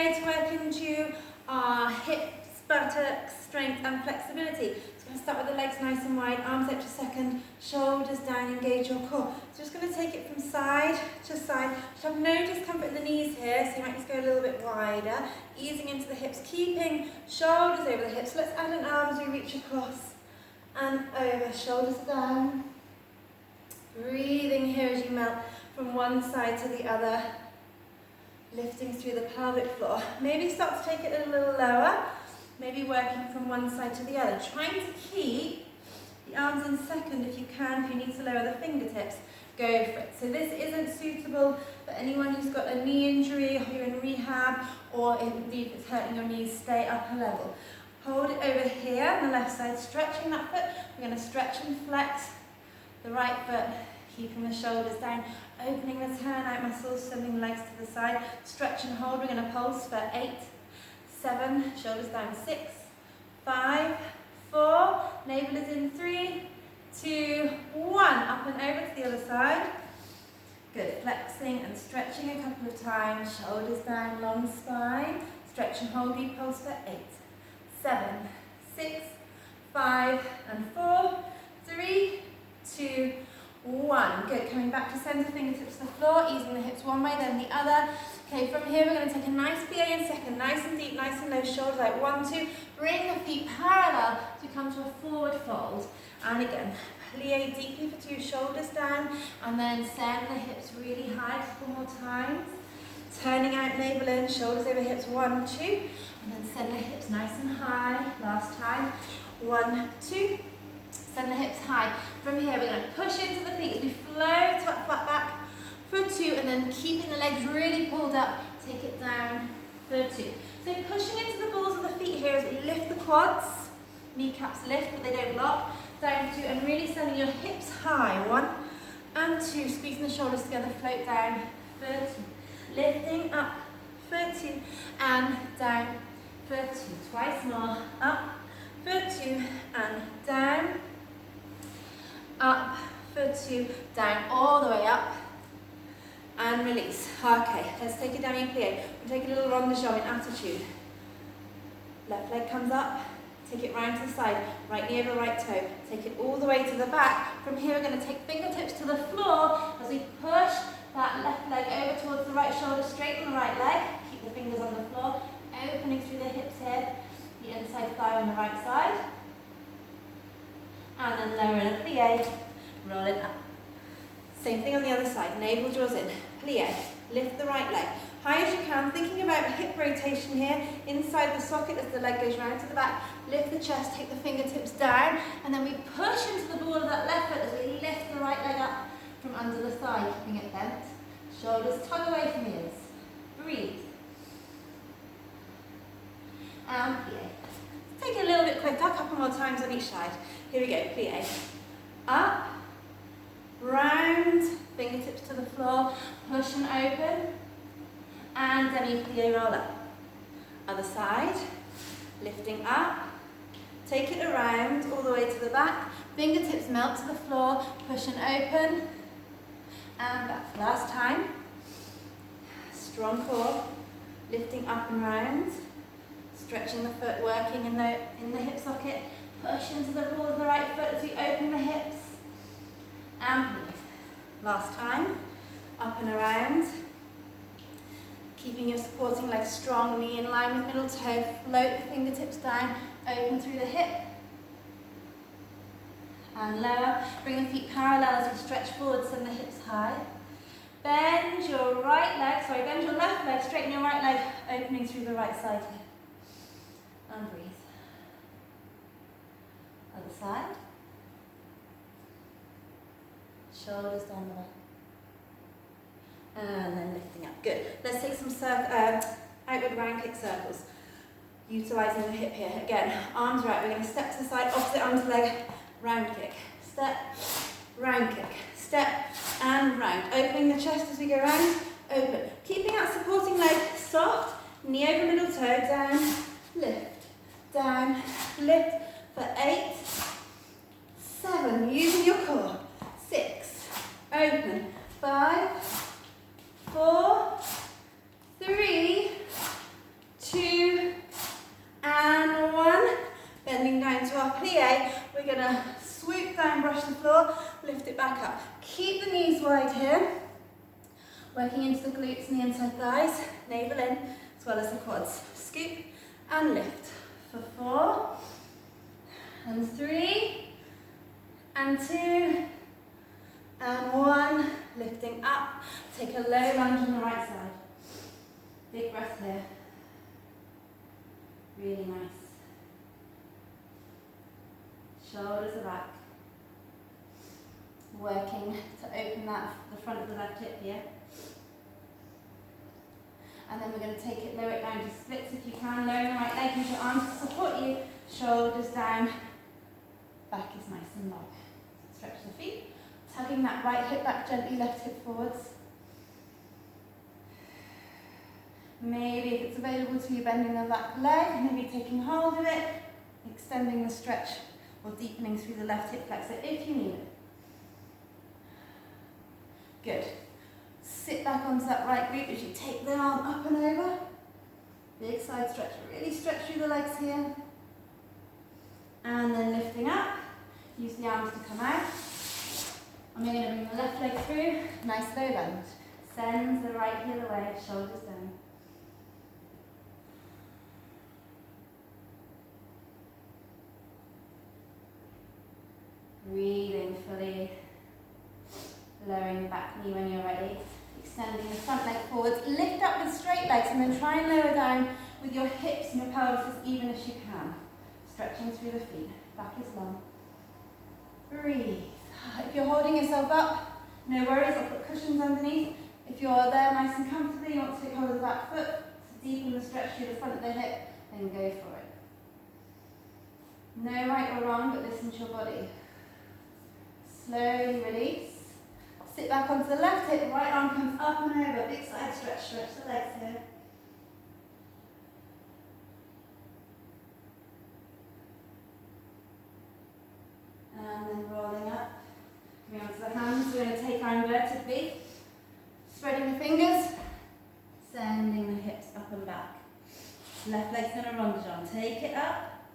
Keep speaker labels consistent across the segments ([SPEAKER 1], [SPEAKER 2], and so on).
[SPEAKER 1] today to work into our hips, buttocks, strength and flexibility. So we're going to start with the legs nice and wide, arms up to second, shoulders down, engage your core. So just going to take it from side to side. Just have no discomfort in the knees here, so you might just go a little bit wider, easing into the hips, keeping shoulders over the hips. Let's add an arm as we reach across and over, shoulders down. Breathing here as you melt from one side to the other, lifting through the pelvic floor. Maybe start to take it a little lower, maybe working from one side to the other. Trying to keep the arms in second if you can. If you need to lower the fingertips, go for it. So this isn't suitable for anyone who's got a knee injury, or you're in rehab, or indeed if it's hurting your knees, stay up a level. Hold it over here on the left side, stretching that foot. We're going to stretch and flex the right foot, keeping the shoulders down, opening the turnout muscles, sending legs to the side. Stretch and hold. We're going to pulse for 8, 7, shoulders down, 6, 5, 4, navel is in, 3, 2, 1. Up and over to the other side. Good. Flexing and stretching a couple of times. Shoulders down, long spine. Stretch and hold. Deep pulse for 8, 7, 6, 5, and 4, 3, 2, 1. Good. Coming back to centre, fingertips to the floor, easing the hips one way, then the other. Okay, from here we're going to take a nice plie in second, nice and deep, nice and low, shoulders out, 1, 2. Bring the feet parallel to come to a forward fold. And again, plie deeply for 2, shoulders down, and then send the hips really high for 4 more times. Turning out, navel in, shoulders over hips, 1, 2. And then send the hips nice and high. Last time, 1, 2. Send the hips high. From here, we're going to push into the feet as we float up, flat back for 2, and then keeping the legs really pulled up, take it down for 2. So pushing into the balls of the feet here as we lift the quads, kneecaps lift but they don't lock, down for 2, and really sending your hips high, 1 and 2, squeezing the shoulders together, float down for 2, lifting up for 2, and down for 2, twice more, up for 2, and down, up for 2, down, all the way up, and release. Okay, let's take it down in plie. We'll take a little rond de jambe in attitude. Left leg comes up, take it round to the side, right knee over right toe, take it all the way to the back. From here we're going to take fingertips to the floor as we push that left leg over towards the right shoulder, straighten the right leg, keep the fingers on the floor, opening through the hips here, the inside thigh on the right side. And then lower in a plie, roll it up. Same thing on the other side, navel draws in, plie, lift the right leg, high as you can, thinking about hip rotation here, inside the socket as the leg goes round to the back, lift the chest, take the fingertips down, and then we push into the ball of that left foot as we lift the right leg up from under the thigh, keeping it bent. Shoulders tug away from ears. Breathe. And plie. Take it a little bit quicker, a couple more times on each side. Here we go, plie. Up, round, fingertips to the floor, push and open, and demi-plie, roll up. Other side, lifting up, take it around, all the way to the back, fingertips melt to the floor, push and open, and back. Last time, strong core, lifting up and round, stretching the foot, working in the hip socket, push into the ball of the right foot as we open the hips, and breathe. Last time, up and around, keeping your supporting leg strong, knee in line with middle toe, float the fingertips down, open through the hip, and lower, bring the feet parallel as we stretch forward, send the hips high. Bend your bend your left leg, straighten your right leg, opening through the right side here. And breathe. Other side. Shoulders down the back. And then lifting up. Good. Let's take some outward round kick circles. Utilising the hip here. Again, arms right. We're going to step to the side, opposite arm to leg, round kick. Step, round kick. Step and round. Opening the chest as we go round. Open. Keeping that supporting leg soft. Knee over middle toe. Down. Lift. Down. Lift for 8, 7. Using your core. 6. Open. 5, 4, 3, Working into the glutes and the inside thighs, navel in, as well as the quads. Scoop and lift for 4, and 3, and 2, and 1. Lifting up. Take a low lunge on the right side. Big breath here. Really nice. Shoulders are back. Working to open the front of the left hip here. And then we're going to take it, lower it down to splits if you can. Lower the right leg, use your arms to support you. Shoulders down. Back is nice and long. Stretch the feet. Tugging that right hip back gently, left hip forwards. Maybe if it's available to you, bending the back leg, maybe taking hold of it, extending the stretch or deepening through the left hip flexor if you need it. Good. Sit back onto that right glute as you take the arm up and over. Big side stretch. Really stretch through the legs here. And then lifting up. Use the arms to come out. And we're going to bring the left leg through. Nice low lunge. Send the right heel away, shoulders down. Breathing fully. Lowering the back knee when you're ready. Extending the front leg forwards. Lift up with straight legs and then try and lower down with your hips and your pelvis as even as you can. Stretching through the feet. Back is long. Breathe. If you're holding yourself up, no worries, I'll put cushions underneath. If you're there nice and comfortably, you want to take hold of the back foot to deepen the stretch through the front of the hip, then go for it. No right or wrong, but listen to your body. Slowly release. Sit back onto the left hip, right arm comes up and over, big side stretch, stretch the legs here. And then rolling up, coming onto the hands, we're going to take our inverted V, spreading the fingers, sending the hips up and back. Left leg's going to ronde. Take it up,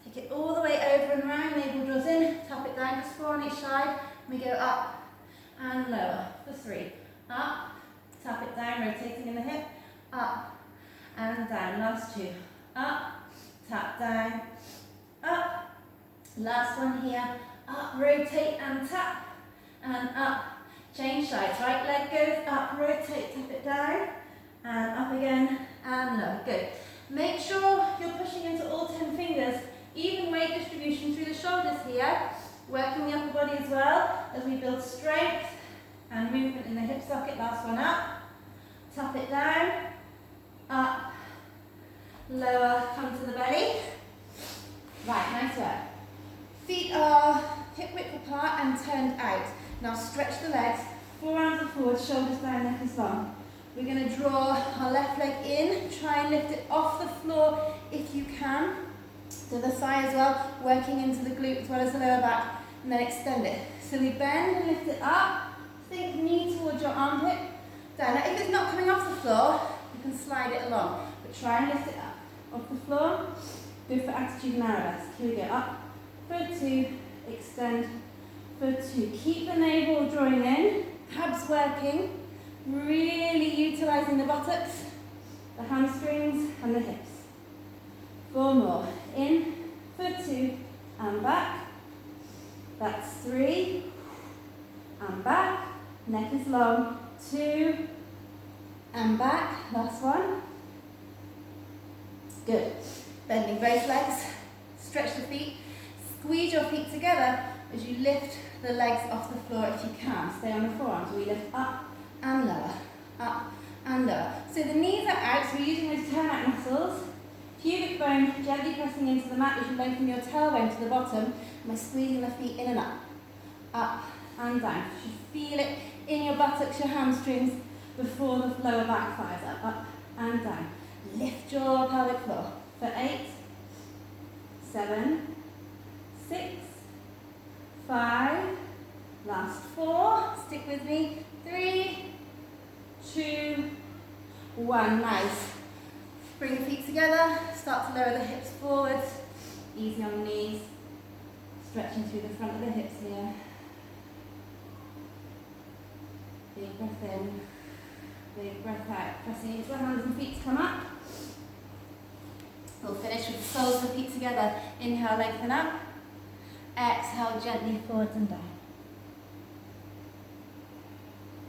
[SPEAKER 1] take it all the way over and round, navel draws in, tap it down, just 4 on each side, we go up and lower for 3. Up, tap it down, rotating in the hip, up and down. Last 2. Up, tap down, up. Last one here, up, rotate and tap, and up. Change sides, right leg goes up, rotate, tap it down, and up again, and lower. Good. Make sure you're pushing into all 10 fingers. Even weight distribution through the shoulders here. Working the upper body as well as we build strength and movement in the hip socket. Last one up. Tap it down. Up. Lower. Come to the belly. Right, nice work. Feet are hip width apart and turned out. Now stretch the legs. Forearms are forward, shoulders down, neck is long. We're going to draw our left leg in. Try and lift it off the floor if you can. To the thigh as well, working into the glute as well as the lower back, and then extend it. So we bend and lift it up, think knee towards your armpit, down. Now if it's not coming off the floor, you can slide it along, but try and lift it up. Off the floor, go for attitude and arabesque. Here we go, up, for 2, extend, for 2. Keep the navel drawing in, abs working, really utilising the buttocks, the hamstrings and the hips. 4 more. In, for 2, and back. That's 3, and back. Neck is long. 2, and back. Last one. Good. Bending both legs. Stretch the feet. Squeeze your feet together as you lift the legs off the floor if you can. Stay on the forearms. We lift up and lower. Up and lower. So the knees are out, so we're using those turnout muscles. Pubic bone gently pressing into the mat as you lengthen your tailbone to the bottom by squeezing the feet in and up and down. You should feel it in your buttocks, your hamstrings, before the lower back fires up and down. Lift your pelvic floor for 8, 7, 6, 5, last 4, stick with me, 3, 2, 1, nice. Bring the feet together, start to lower the hips forwards, easy on the knees, stretching through the front of the hips here. Big breath in, Big breath out. Pressing into the hands and feet to come up. We'll finish with the soles of the feet together. Inhale, lengthen up. Exhale, gently forwards and down.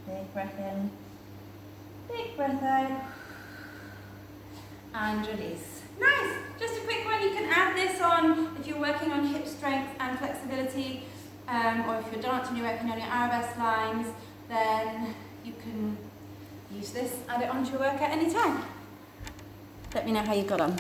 [SPEAKER 1] Big breath in. Big breath out. And release. Nice! Just a quick one. You can add this on if you're working on hip strength and flexibility, or if you're dancing, you're working on your arabesque lines, then you can use this, add it onto your workout anytime. Let me know how you got on.